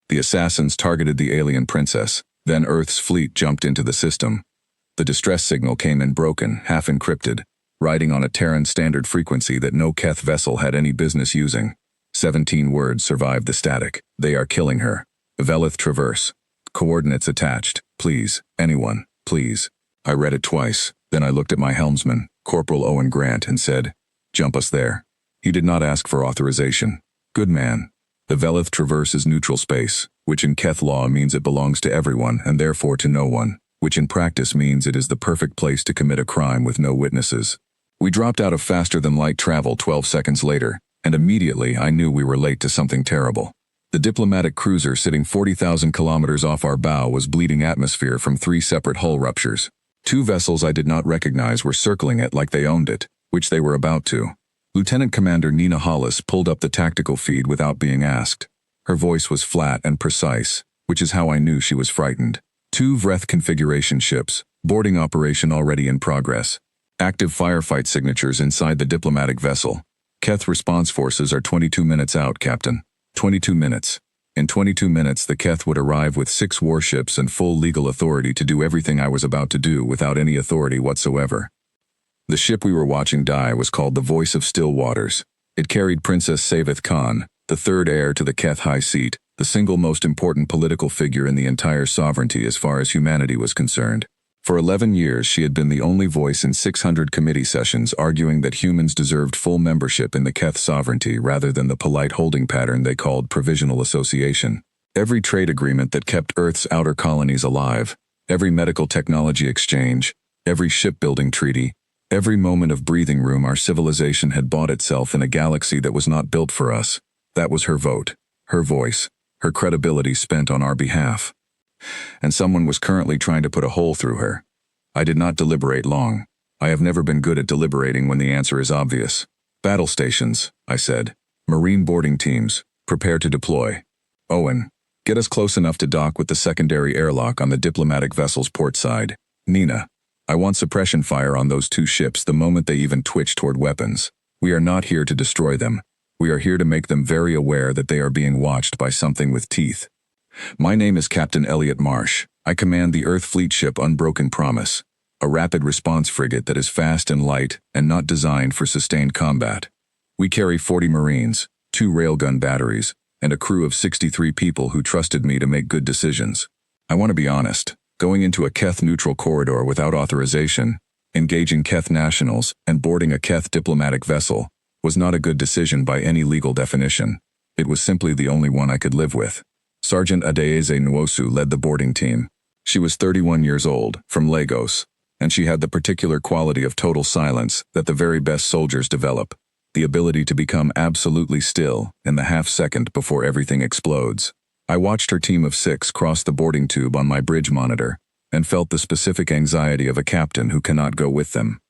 The assassins targeted the alien princess, then Earth's fleet jumped into the system. The distress signal came in broken, half-encrypted, riding on a Terran standard frequency that no Keth vessel had any business using. 17 words survived the static. They are killing her. Velith Traverse. Coordinates attached. Please, anyone, please. I read it twice, then I looked at my helmsman, Corporal Owen Grant, and said, "Jump us there." He did not ask for authorization. Good man. The Velith Traverse is neutral space, which in Keth law means it belongs to everyone and therefore to no one, which in practice means it is the perfect place to commit a crime with no witnesses. We dropped out of faster-than-light travel 12 seconds later, and immediately I knew we were late to something terrible. The diplomatic cruiser sitting 40,000 kilometers off our bow was bleeding atmosphere from 3 separate hull ruptures. 2 vessels I did not recognize were circling it like they owned it, which they were about to. Lieutenant Commander Nina Hollis pulled up the tactical feed without being asked. Her voice was flat and precise, which is how I knew she was frightened. 2 Vreth configuration ships, boarding operation already in progress. Active firefight signatures inside the diplomatic vessel. Keth response forces are 22 minutes out, Captain. 22 minutes. In 22 minutes, the Keth would arrive with 6 warships and full legal authority to do everything I was about to do without any authority whatsoever. The ship we were watching die was called the Voice of Still Waters. It carried Princess Savith Khan, the 3rd heir to the Keth High Seat, the single most important political figure in the entire sovereignty as far as humanity was concerned. For 11 years, she had been the only voice in 600 committee sessions arguing that humans deserved full membership in the Keth sovereignty rather than the polite holding pattern they called provisional association. Every trade agreement that kept Earth's outer colonies alive, every medical technology exchange, every shipbuilding treaty, every moment of breathing room our civilization had bought itself in a galaxy that was not built for us. That was her vote, her voice, her credibility spent on our behalf. And someone was currently trying to put a hole through her. I did not deliberate long. I have never been good at deliberating when the answer is obvious. Battle stations, I said. Marine boarding teams, prepare to deploy. Owen, get us close enough to dock with the secondary airlock on the diplomatic vessel's port side. Nina, I want suppression fire on those 2 ships the moment they even twitch toward weapons. We are not here to destroy them. We are here to make them very aware that they are being watched by something with teeth. My name is Captain Elliot Marsh. I command the Earth Fleet ship Unbroken Promise, a rapid response frigate that is fast and light and not designed for sustained combat. We carry 40 Marines, 2 railgun batteries, and a crew of 63 people who trusted me to make good decisions. I want to be honest, going into a Keth neutral corridor without authorization, engaging Keth nationals, and boarding a Keth diplomatic vessel was not a good decision by any legal definition. It was simply the only one I could live with. Sergeant Adeyeze Nwosu led the boarding team. She was 31 years old, from Lagos, and she had the particular quality of total silence that the very best soldiers develop, the ability to become absolutely still in the half-second before everything explodes. I watched her team of 6 cross the boarding tube on my bridge monitor and felt the specific anxiety of a captain who cannot go with them.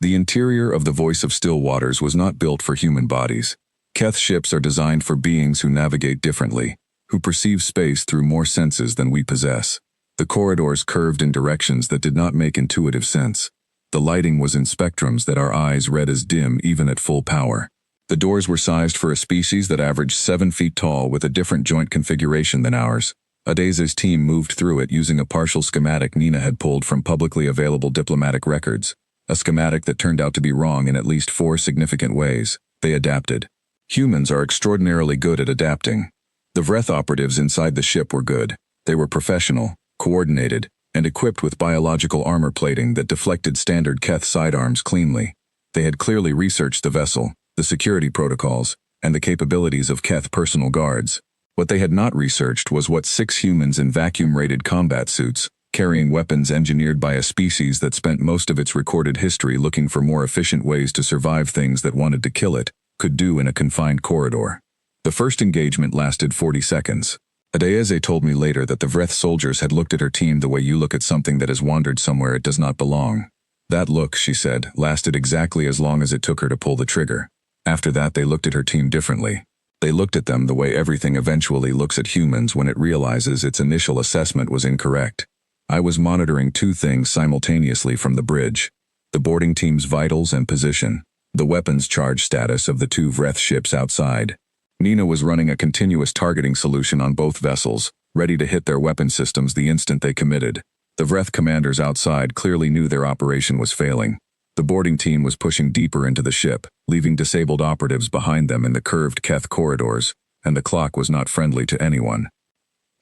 The interior of the Voice of Still Waters was not built for human bodies. Keth ships are designed for beings who navigate differently, who perceive space through more senses than we possess. The corridors curved in directions that did not make intuitive sense. The lighting was in spectrums that our eyes read as dim even at full power. The doors were sized for a species that averaged 7 feet tall with a different joint configuration than ours. Adeze's team moved through it using a partial schematic Nina had pulled from publicly available diplomatic records, a schematic that turned out to be wrong in at least 4 significant ways. They adapted. Humans are extraordinarily good at adapting. The Vreth operatives inside the ship were good. They were professional, coordinated, and equipped with biological armor plating that deflected standard Keth sidearms cleanly. They had clearly researched the vessel, the security protocols, and the capabilities of Keth personal guards. What they had not researched was what 6 humans in vacuum-rated combat suits, carrying weapons engineered by a species that spent most of its recorded history looking for more efficient ways to survive things that wanted to kill it, could do in a confined corridor. The first engagement lasted 40 seconds. Adeyeze told me later that the Vreth soldiers had looked at her team the way you look at something that has wandered somewhere it does not belong. That look, she said, lasted exactly as long as it took her to pull the trigger. After that, they looked at her team differently. They looked at them the way everything eventually looks at humans when it realizes its initial assessment was incorrect. I was monitoring 2 things simultaneously from the bridge: the boarding team's vitals and position, the weapons charge status of the 2 Vreth ships outside. Nina was running a continuous targeting solution on both vessels, ready to hit their weapon systems the instant they committed. The Vreth commanders outside clearly knew their operation was failing. The boarding team was pushing deeper into the ship, leaving disabled operatives behind them in the curved Keth corridors, and the clock was not friendly to anyone.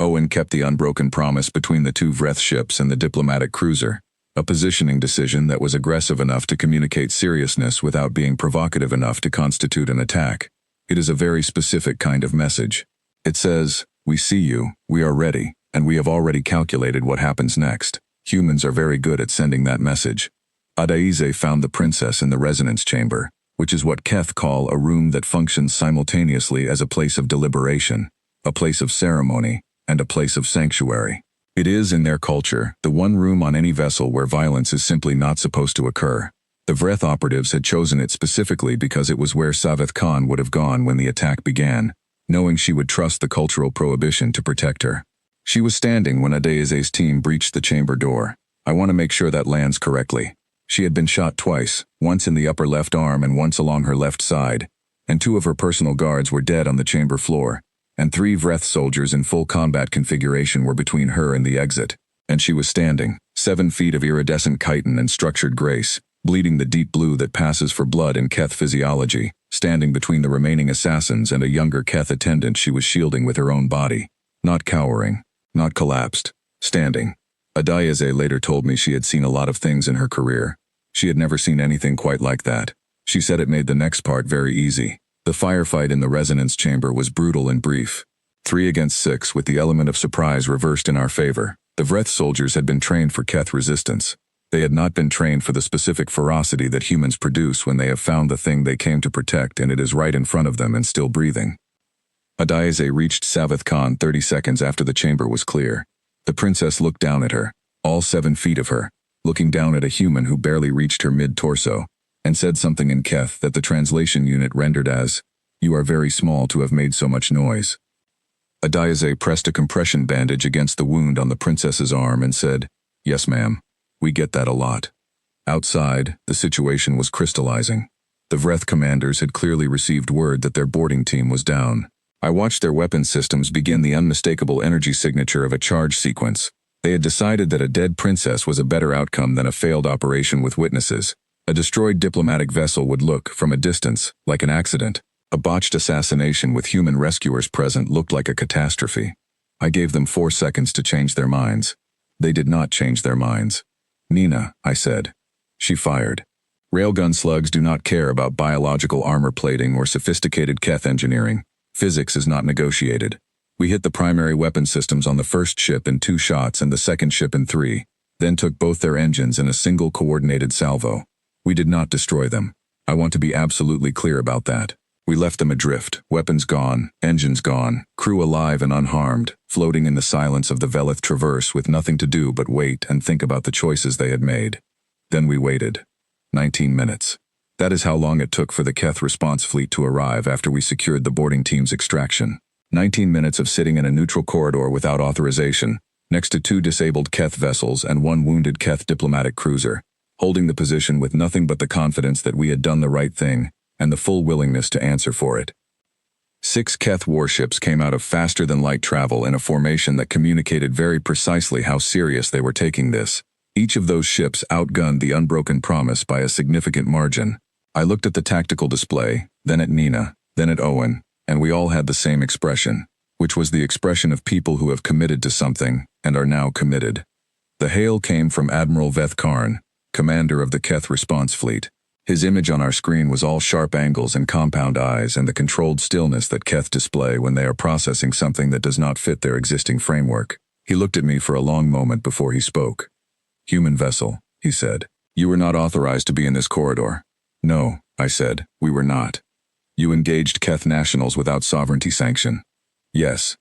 Owen kept the unbroken promise between the two Vreth ships and the diplomatic cruiser, a positioning decision that was aggressive enough to communicate seriousness without being provocative enough to constitute an attack. It is a very specific kind of message. It says, "We see you, we are ready, and we have already calculated what happens next." Humans are very good at sending that message. Adaize found the princess in the resonance chamber, which is what Keth call a room that functions simultaneously as a place of deliberation, a place of ceremony, and a place of sanctuary. It is, in their culture, the one room on any vessel where violence is simply not supposed to occur. The Vreth operatives had chosen it specifically because it was where Savith Khan would have gone when the attack began, knowing she would trust the cultural prohibition to protect her. She was standing when Adaize's team breached the chamber door. "I want to make sure that lands correctly." She had been shot twice, once in the upper left arm and once along her left side, and 2 of her personal guards were dead on the chamber floor, and 3 Vreth soldiers in full combat configuration were between her and the exit. And she was standing, 7 feet of iridescent chitin and structured grace, bleeding the deep blue that passes for blood in Keth physiology, standing between the remaining assassins and a younger Keth attendant she was shielding with her own body. Not cowering, not collapsed, standing. Adaize later told me she had seen a lot of things in her career. She had never seen anything quite like that. She said it made the next part very easy. The firefight in the resonance chamber was brutal and brief. 3 against 6 with the element of surprise reversed in our favor. The Vreth soldiers had been trained for Keth resistance. They had not been trained for the specific ferocity that humans produce when they have found the thing they came to protect and it is right in front of them and still breathing. Adaize reached Savith Khan 30 seconds after the chamber was clear. The princess looked down at her, all 7 feet of her, looking down at a human who barely reached her mid-torso, and said something in Keth that the translation unit rendered as, "You are very small to have made so much noise." Adaize pressed a compression bandage against the wound on the princess's arm and said, "Yes, ma'am. We get that a lot." Outside, the situation was crystallizing. The Vreth commanders had clearly received word that their boarding team was down. I watched their weapon systems begin the unmistakable energy signature of a charge sequence. They had decided that a dead princess was a better outcome than a failed operation with witnesses. A destroyed diplomatic vessel would look, from a distance, like an accident. A botched assassination with human rescuers present looked like a catastrophe. I gave them 4 seconds to change their minds. They did not change their minds. "Nina," I said. She fired. Railgun slugs do not care about biological armor plating or sophisticated Keth engineering. Physics is not negotiated. We hit the primary weapon systems on the first ship in 2 shots and the second ship in 3, then took both their engines in a single coordinated salvo. We did not destroy them. I want to be absolutely clear about that. We left them adrift, weapons gone, engines gone, crew alive and unharmed, floating in the silence of the Velith Traverse with nothing to do but wait and think about the choices they had made. Then we waited. 19 minutes. That is how long it took for the Keth response fleet to arrive after we secured the boarding team's extraction. 19 minutes of sitting in a neutral corridor without authorization, next to 2 disabled Keth vessels and 1 wounded Keth diplomatic cruiser, holding the position with nothing but the confidence that we had done the right thing, and the full willingness to answer for it. 6 Keth warships came out of faster-than-light travel in a formation that communicated very precisely how serious they were taking this. Each of those ships outgunned the unbroken promise by a significant margin. I looked at the tactical display, then at Nina, then at Owen, and we all had the same expression, which was the expression of people who have committed to something and are now committed. The hail came from Admiral Veth Karn, commander of the Keth response fleet. His image on our screen was all sharp angles and compound eyes and the controlled stillness that Keth display when they are processing something that does not fit their existing framework. He looked at me for a long moment before he spoke. "Human vessel," he said. "You were not authorized to be in this corridor." "No," I said, "we were not." "You engaged Keth nationals without sovereignty sanction." "Yes."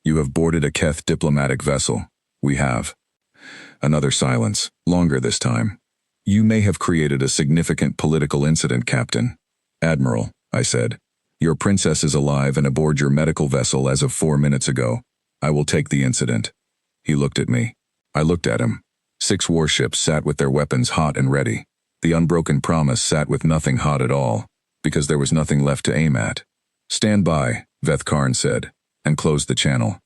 "You have boarded a Keth diplomatic vessel." "We have." Another silence, longer this time. "You may have created a significant political incident, Captain." "Admiral," I said, "your princess is alive and aboard your medical vessel as of 4 minutes ago. I will take the incident." He looked at me. I looked at him. 6 warships sat with their weapons hot and ready. The unbroken promise sat with nothing hot at all, because there was nothing left to aim at. "Stand by," Veth Karn said, and closed the channel.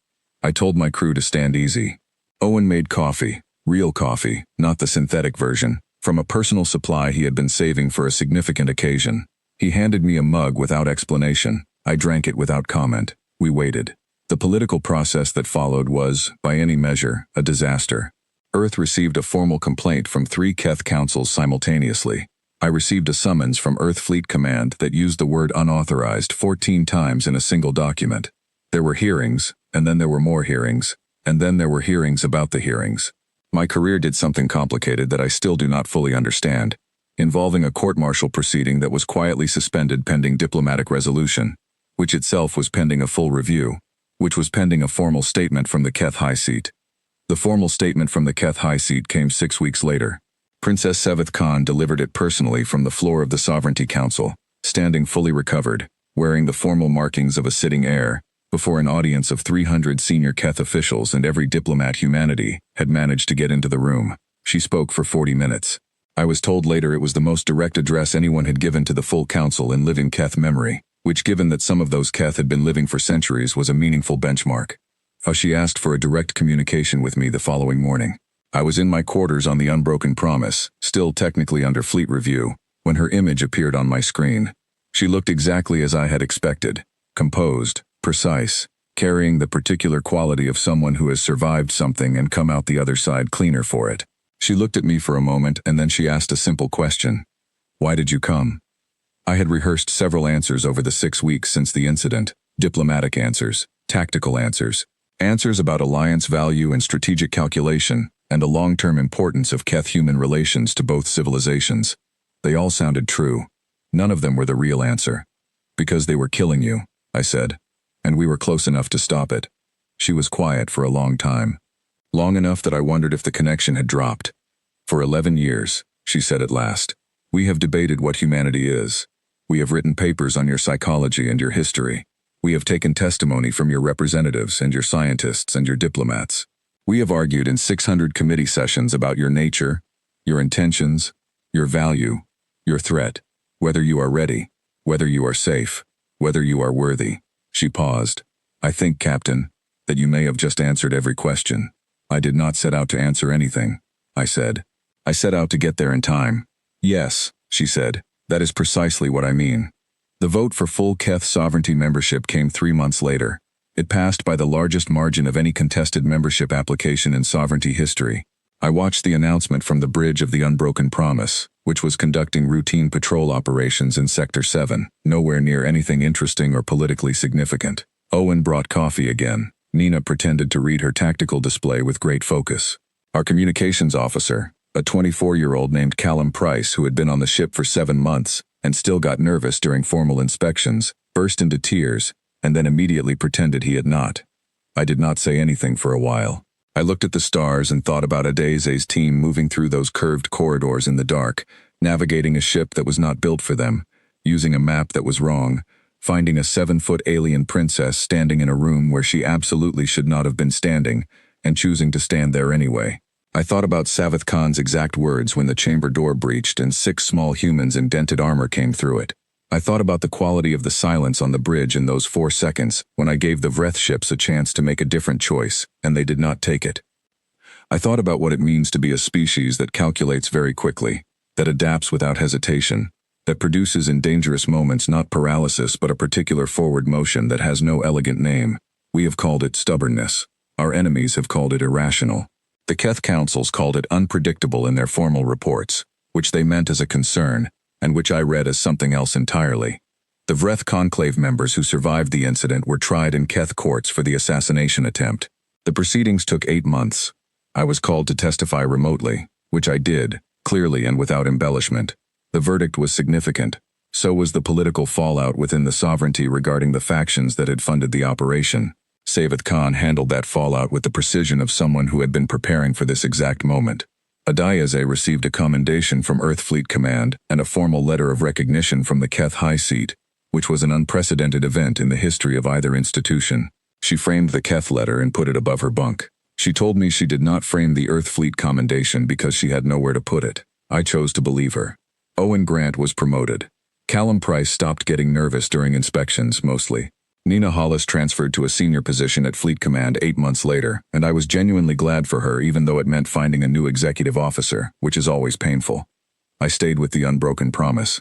I told my crew to stand easy. Owen made coffee, real coffee, not the synthetic version, from a personal supply he had been saving for a significant occasion. He handed me a mug without explanation. I drank it without comment. We waited. The political process that followed was, by any measure, a disaster. Earth received a formal complaint from 3 Keth councils simultaneously. I received a summons from Earth Fleet Command that used the word unauthorized 14 times in a single document. There were hearings, and then there were more hearings, and then there were hearings about the hearings. My career did something complicated that I still do not fully understand, involving a court-martial proceeding that was quietly suspended pending diplomatic resolution, which itself was pending a full review, which was pending a formal statement from the Keth High Seat. The formal statement from the Keth High Seat came 6 weeks later. Princess Seveth Khan delivered it personally from the floor of the Sovereignty Council, standing fully recovered, wearing the formal markings of a sitting heir, before an audience of 300 senior Keth officials and every diplomat humanity had managed to get into the room. She spoke for 40 minutes. I was told later it was the most direct address anyone had given to the full council in living Keth memory, which, given that some of those Keth had been living for centuries, was a meaningful benchmark. She asked for a direct communication with me the following morning. I was in my quarters on the Unbroken Promise, still technically under fleet review, when her image appeared on my screen. She looked exactly as I had expected, composed, precise, carrying the particular quality of someone who has survived something and come out the other side cleaner for it. She looked at me for a moment and then she asked a simple question. Why did you come? I had rehearsed several answers over the 6 weeks since the incident, diplomatic answers, tactical answers, answers about alliance value and strategic calculation, and a long-term importance of Keth human relations to both civilizations. They all sounded true. None of them were the real answer. Because they were killing you, I said, and we were close enough to stop it. She was quiet for a long time. Long enough that I wondered if the connection had dropped. For 11 years, she said at last, we have debated what humanity is. We have written papers on your psychology and your history. We have taken testimony from your representatives and your scientists and your diplomats. We have argued in 600 committee sessions about your nature, your intentions, your value, your threat, whether you are ready, whether you are safe, whether you are worthy. She paused. I think, Captain, that you may have just answered every question. I did not set out to answer anything, I said. I set out to get there in time. Yes, she said, that is precisely what I mean. The vote for full Keth sovereignty membership came 3 months later. It passed by the largest margin of any contested membership application in sovereignty history. I watched the announcement from the bridge of the Unbroken Promise, which was conducting routine patrol operations in Sector 7, nowhere near anything interesting or politically significant. Owen brought coffee again. Nina pretended to read her tactical display with great focus. Our communications officer, a 24-year-old named Callum Price who had been on the ship for 7 months and still got nervous during formal inspections, burst into tears and then immediately pretended he had not. I did not say anything for a while. I looked at the stars and thought about Adese's team moving through those curved corridors in the dark, navigating a ship that was not built for them, using a map that was wrong, finding a 7-foot alien princess standing in a room where she absolutely should not have been standing, and choosing to stand there anyway. I thought about Seveth Khan's exact words when the chamber door breached and 6 small humans in dented armor came through it. I thought about the quality of the silence on the bridge in those 4 seconds when I gave the Vreth ships a chance to make a different choice, and they did not take it. I thought about what it means to be a species that calculates very quickly, that adapts without hesitation, that produces in dangerous moments not paralysis but a particular forward motion that has no elegant name. We have called it stubbornness. Our enemies have called it irrational. The Keth councils called it unpredictable in their formal reports, which they meant as a concern, and which I read as something else entirely. The Vreth conclave members who survived the incident were tried in Keth courts for the assassination attempt. The proceedings took 8 months. I was called to testify remotely, which I did, clearly and without embellishment. The verdict was significant. So was the political fallout within the sovereignty regarding the factions that had funded the operation. Seveth Khan handled that fallout with the precision of someone who had been preparing for this exact moment. Adayeze received a commendation from Earth Fleet Command and a formal letter of recognition from the Keth High Seat, which was an unprecedented event in the history of either institution. She framed the Keth letter and put it above her bunk. She told me she did not frame the Earth Fleet commendation because she had nowhere to put it. I chose to believe her. Owen Grant was promoted. Callum Price stopped getting nervous during inspections, mostly. Nina Hollis transferred to a senior position at Fleet Command 8 months later, and I was genuinely glad for her even though it meant finding a new executive officer, which is always painful. I stayed with the unbroken promise.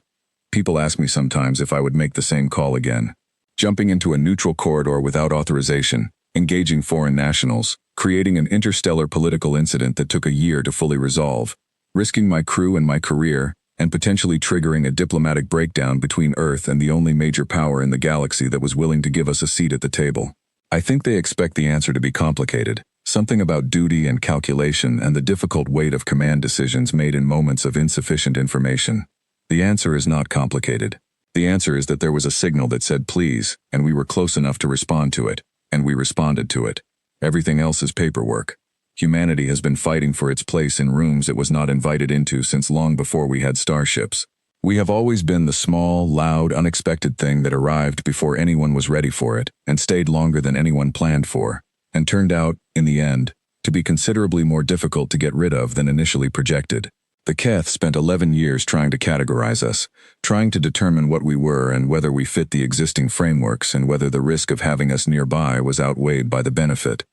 People ask me sometimes if I would make the same call again. Jumping into a neutral corridor without authorization, engaging foreign nationals, creating an interstellar political incident that took a year to fully resolve, risking my crew and my career, and potentially triggering a diplomatic breakdown between Earth and the only major power in the galaxy that was willing to give us a seat at the table. I think they expect the answer to be complicated, something about duty and calculation and the difficult weight of command decisions made in moments of insufficient information. The answer is not complicated. The answer is that there was a signal that said please, and we were close enough to respond to it, and we responded to it. Everything else is paperwork. Humanity has been fighting for its place in rooms it was not invited into since long before we had starships. We have always been the small, loud, unexpected thing that arrived before anyone was ready for it, and stayed longer than anyone planned for, and turned out, in the end, to be considerably more difficult to get rid of than initially projected. The Keth spent 11 years trying to categorize us, trying to determine what we were and whether we fit the existing frameworks and whether the risk of having us nearby was outweighed by the benefit.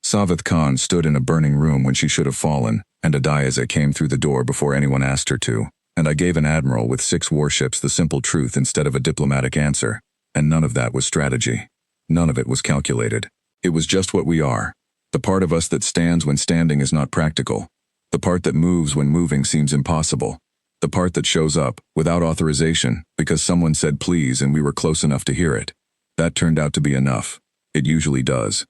Savith Khan stood in a burning room when she should have fallen, and Adiaza came through the door before anyone asked her to, and I gave an admiral with 6 warships the simple truth instead of a diplomatic answer, and none of that was strategy. None of it was calculated. It was just what we are. The part of us that stands when standing is not practical. The part that moves when moving seems impossible. The part that shows up, without authorization, because someone said please and we were close enough to hear it. That turned out to be enough. It usually does.